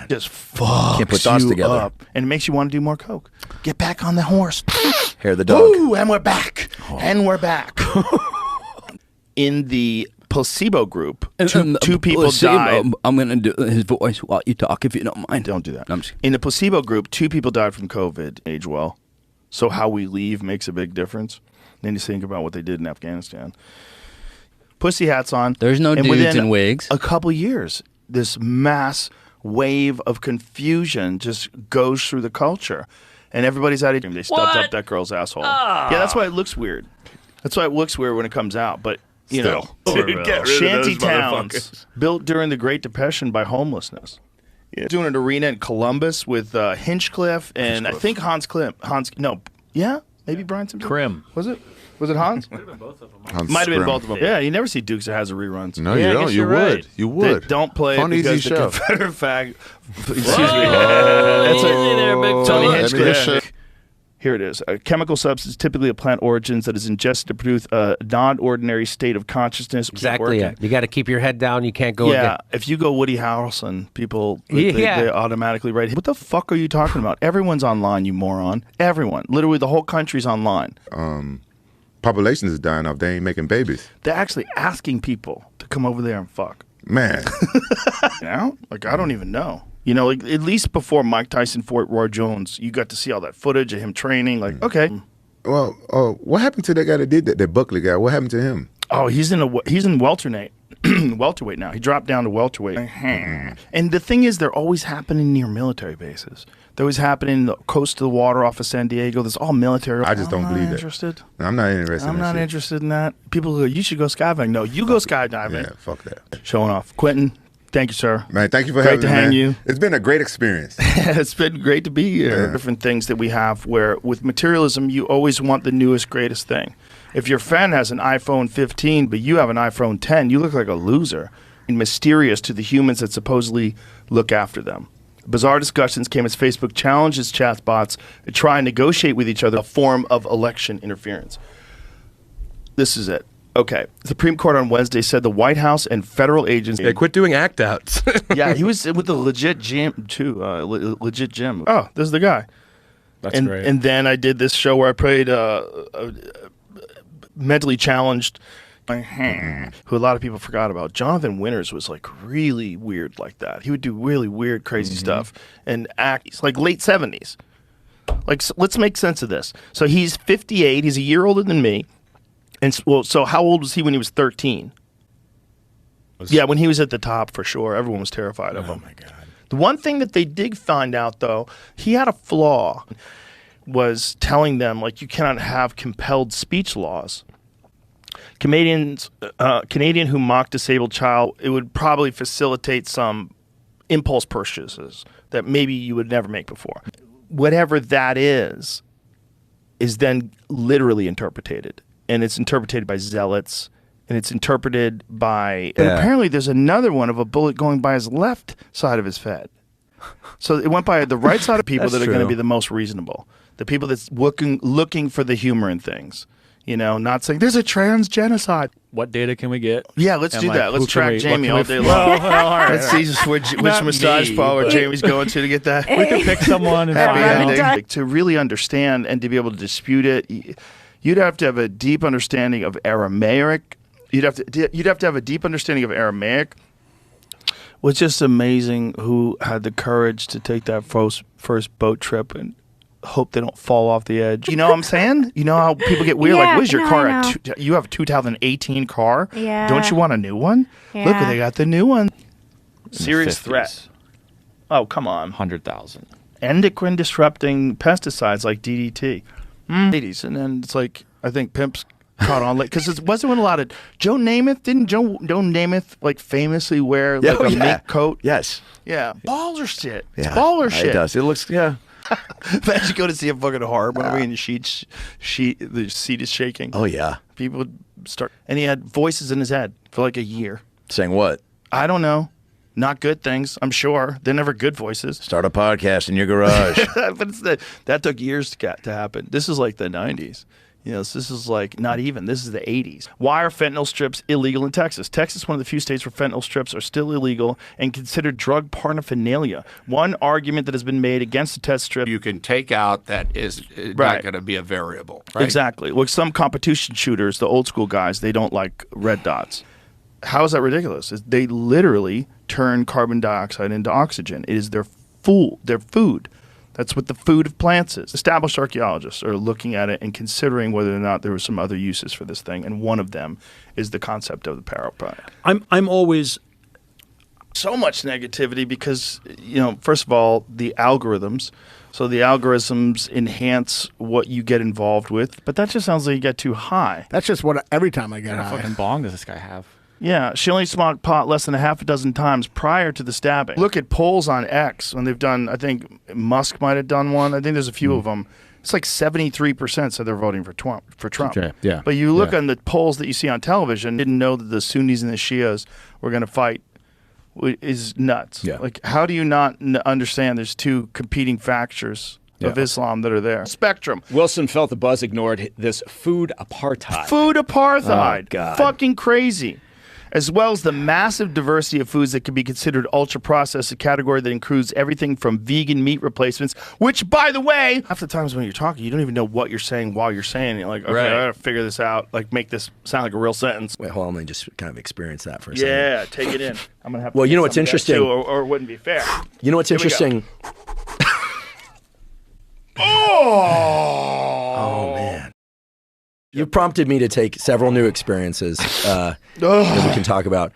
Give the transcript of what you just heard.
just fucks Can't put thoughts you together. up. And it makes you want to do more coke. Get back on the horse. Hair the dog. Ooh, and we're back. And we're back. In the placebo group, two people died. I'm going to do his voice while you talk, if you don't mind. Don't do that. No, I'm just In the placebo group, 2 people died from COVID. Age well. So how we leave makes a big difference. Then you think about what they did in Afghanistan. Pussy hats on. There's no and dudes within in wigs. A couple years, this mass wave of confusion just goes through the culture. And everybody's out of They stubbed up that girl's asshole. Yeah, that's why it looks weird. That's why it looks weird when it comes out. But, you know, shanty towns built during the Great Depression by homelessness. Yeah. Doing an arena in Columbus with Hinchcliffe and I think Hans, maybe Brian Simpson. Krim. Was it Hans? Might have been both of them. Might have been both of them. Yeah, you never see Dukes that has a reruns. No, you don't. You would. You would. They don't play Fun, it because easy the show. Confederate flag. Excuse me. That's there, big Tony fella. Hinchcliffe. Here it is. A chemical substance, typically of plant origins, that is ingested to produce a non-ordinary state of consciousness. Exactly. Yeah. You got to keep your head down. You can't go. Yeah. If you go Woody Harrelson, people they automatically write, "What the fuck are you talking about?" Everyone's online, you moron. Everyone. Literally, the whole country's online. Population is dying off. They ain't making babies. They're actually asking people to come over there and fuck. Man. You know? Like, I don't even know. You know, like, at least before Mike Tyson fought Roy Jones, you got to see all that footage of him training. Like, okay. Well, what happened to that guy that did that? That Buckley guy. What happened to him? Oh, he's in welterweight. Welterweight now. He dropped down to welterweight. And the thing is, they're always happening near military bases. They're always happening the coast of the water off of San Diego. There's all military. I just don't believe interested. that. I'm not interested. I'm not interested in that. People go, you should go skydiving. No, you go skydiving. Yeah, fuck that. Showing off. Quentin, thank you, sir. Man, thank you for Great having me. to hang man. you. It's been a great experience. It's been great to be here. Yeah. Different things that we have where with materialism, you always want the newest, greatest thing. If your friend has an iPhone 15, but you have an iPhone 10, you look like a loser. And mysterious to the humans that supposedly look after them. Bizarre discussions came as Facebook challenged its chatbots to try and negotiate with each other a form of election interference. This is it. Okay. The Supreme Court on Wednesday said the White House and federal agencies... Yeah, quit doing act outs. Yeah, he was with the legit gym, too. Legit gym. Oh, this is the guy. That's great. And then I did this show where I played mentally challenged... who a lot of people forgot about. Jonathan Winters was like really weird like that. He would do really weird, crazy stuff and act like late 70s. Like, so let's make sense of this. So he's 58. He's a year older than me. And so how old was he when he was 13? Yeah, when he was at the top for sure. Everyone was terrified of him. Oh my God. The one thing that they did find out though, he had a flaw, was telling them like you cannot have compelled speech laws. Canadian who mocked disabled child, it would probably facilitate some impulse purchases that maybe you would never make before. Whatever that is then literally interpreted. And it's interpreted by zealots, and it's interpreted by... And apparently there's another one of a bullet going by his left side of his head. So it went by the right side of people that are going to be the most reasonable. The people that's looking for the humor in things. You know, not saying there's a trans genocide. What data can we get? Yeah, let's do that. Let's track Jamie all day long. All right. Let's see which massage parlor Jamie's going to get that. We can pick someone and Happy find out. ending. To really understand and to be able to dispute it, you'd have to have a deep understanding of Aramaic. You'd have to have a deep understanding of Aramaic. It was just amazing who had the courage to take that first boat trip and hope they don't fall off the edge. You know what I'm saying? You know how people get weird? Like, what is your car? You have a 2018 car? Yeah. Don't you want a new one? Yeah. Look, they got the new one. Serious threat. Oh, come on. 100,000. Endocrine disrupting pesticides like DDT. 80s. And then it's like, I think pimps caught on late. Because it wasn't when a lot of... Joe Namath, didn't Joe Namath like famously wear like a mink coat? Yes. Yeah. Baller shit. Yeah. It's baller shit. It does. It looks, Imagine go to see a fucking horror movie and the seat is shaking. Oh, yeah. People would start... And he had voices in his head for like a year. Saying what? I don't know. Not good things, I'm sure. They're never good voices. Start a podcast in your garage. But that took years to happen. This is like the 90s. You know, so this is like not even. This is the 80s. Why are fentanyl strips illegal in Texas? Texas is one of the few states where fentanyl strips are still illegal and considered drug paraphernalia. One argument that has been made against the test strip. You can take out that is not going to be a variable. Right? Exactly. Well, some competition shooters, the old school guys, they don't like red dots. How is that ridiculous? They literally turn carbon dioxide into oxygen. It is their food. That's what the food of plants is. Established archaeologists are looking at it and considering whether or not there were some other uses for this thing, and one of them is the concept of the parapet. I'm always so much negativity because, you know, first of all, the algorithms. So the algorithms enhance what you get involved with, but that just sounds like you get too high. That's just what every time I get What high. fucking bong does this guy have? Yeah, she only smoked pot less than a half a dozen times prior to the stabbing. Look at polls on X when they've done, I think Musk might have done one. I think there's a few of them. It's like 73% said they're voting for Trump. Okay, yeah. But you look on the polls that you see on television, didn't know that the Sunnis and the Shias were going to fight is nuts. Yeah. Like, how do you not understand there's two competing factors of Islam that are there? Spectrum. Wilson felt the buzz ignored this food apartheid. Food apartheid. Oh, God. Fucking crazy. As well as the massive diversity of foods that can be considered ultra-processed, a category that includes everything from vegan meat replacements, which, by the way, half the times when you're talking, you don't even know what you're saying while you're saying it. You're like, okay, Right. I gotta figure this out, like make this sound like a real sentence. Wait, hold on. Let me just kind of experience that for a second. Yeah, take it in. I'm gonna have to Well, get you know what's some of that interesting? too, or it wouldn't be fair. You know what's Here we go. interesting? Oh, man. You prompted me to take several new experiences that we can talk about.